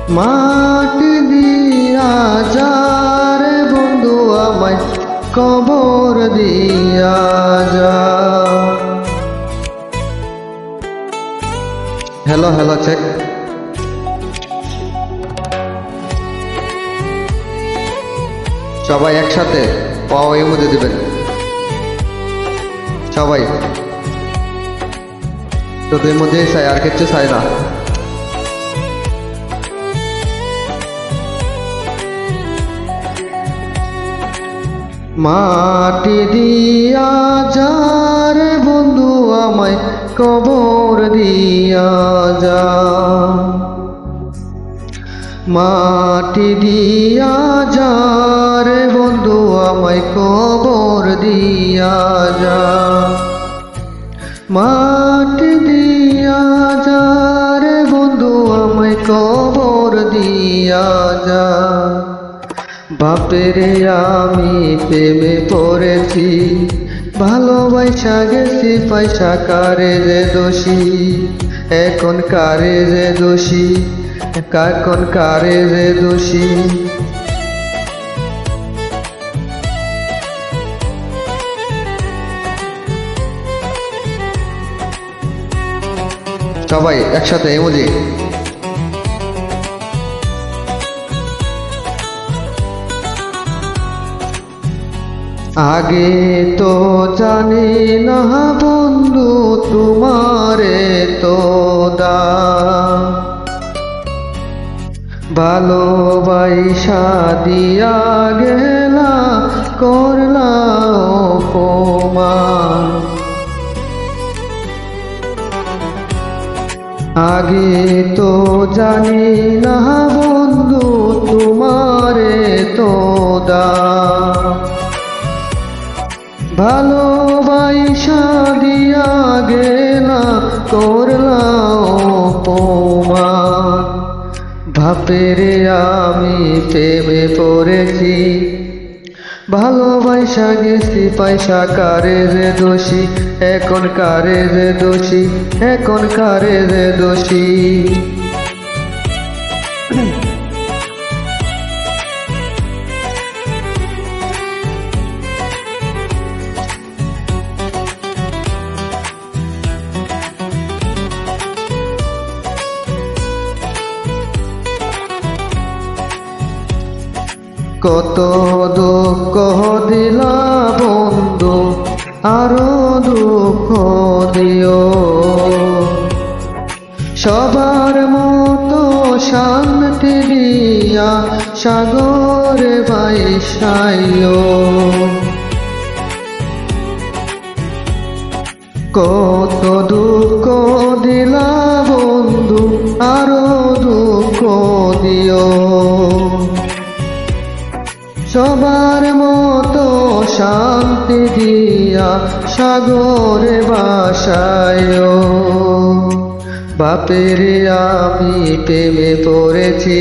মাটি দিয়া যারে বন্ধু আমায় কবর দিয়া যা। Hello hello check. সবাই একসাথে পাও এর মধ্যে দিবেন সবাই। তোদের মধ্যে চাই, আর কিচ্ছু চাই না। মাটি দিয়া যারে বন্ধু আমায় কবর দিয়া যা। মাটি দিয়া যারে বন্ধু আমায় কবর দিয়া যা। মাটি দিয়া যারে বন্ধু আমায় কবর দিয়া যা। বাপেরে আমি প্রেমে পড়েছি, ভালোবাসা গেছি পয়সা কারে যে দোষী। এখন কারে যে দোষী, এখন কারে যে দোষী। সবাই একসাথে ইমোজি। আগে তো জানি না বন্ধু তোমারে তো দা, ভালোবাসা দিয়া গেলা করলা অপমান। আগে তো জানি না বন্ধু তোমারে তো দা, ভালোবাসা দিয়া গেলা করলা অপমান। বাপেরে আমি প্রেমে পড়েছি, ভালোবাসা গেছি পয়সা কারে যে দোষী। এখন কারে যে দোষী, এখন কারে যে দোষী। কত দুঃখ দিলা বন্ধু, আরো দুঃখ দিও। সবার মতো শান্তি দিয়া সাগরে ভাইসাইও। কত দুঃখ দিলা বন্ধু, আরো দুঃখ দিও। সবার মতো শান্তি দিয়া সাগরে বাসায়ও। বাপেরে আমি প্রেমে পড়েছি,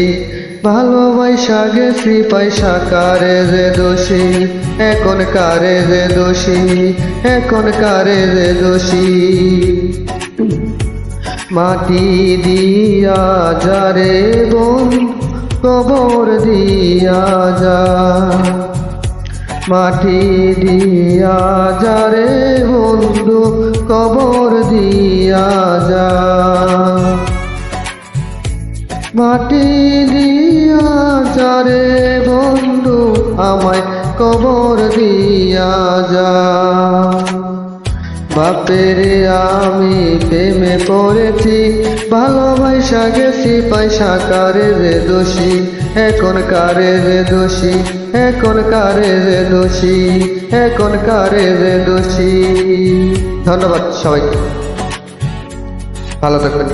ভালোবাসা গেছি পয়সা কারে যে দোষী। এখন কারে যে দোষী, এখন কারে যে দোষী। মাটি দিয়া যারে বন্ধু কবর দিয়া যা। মাটি দিয়া যারে বন্ধু কবর দিয়া যা। মাটি দিয়া যারে বন্ধু আমায় কবর দিয়া যা। বাপেরে আমি প্রেমে পড়েছি, ভালোবাসা গেছি পয়সা কারে যে দোষী। এখন কারে যে দোষী, এখন কারে যে দোষী, এখন কারে যে দোষী। ধন্যবাদ সবাইকে, ভালো থাকবেন।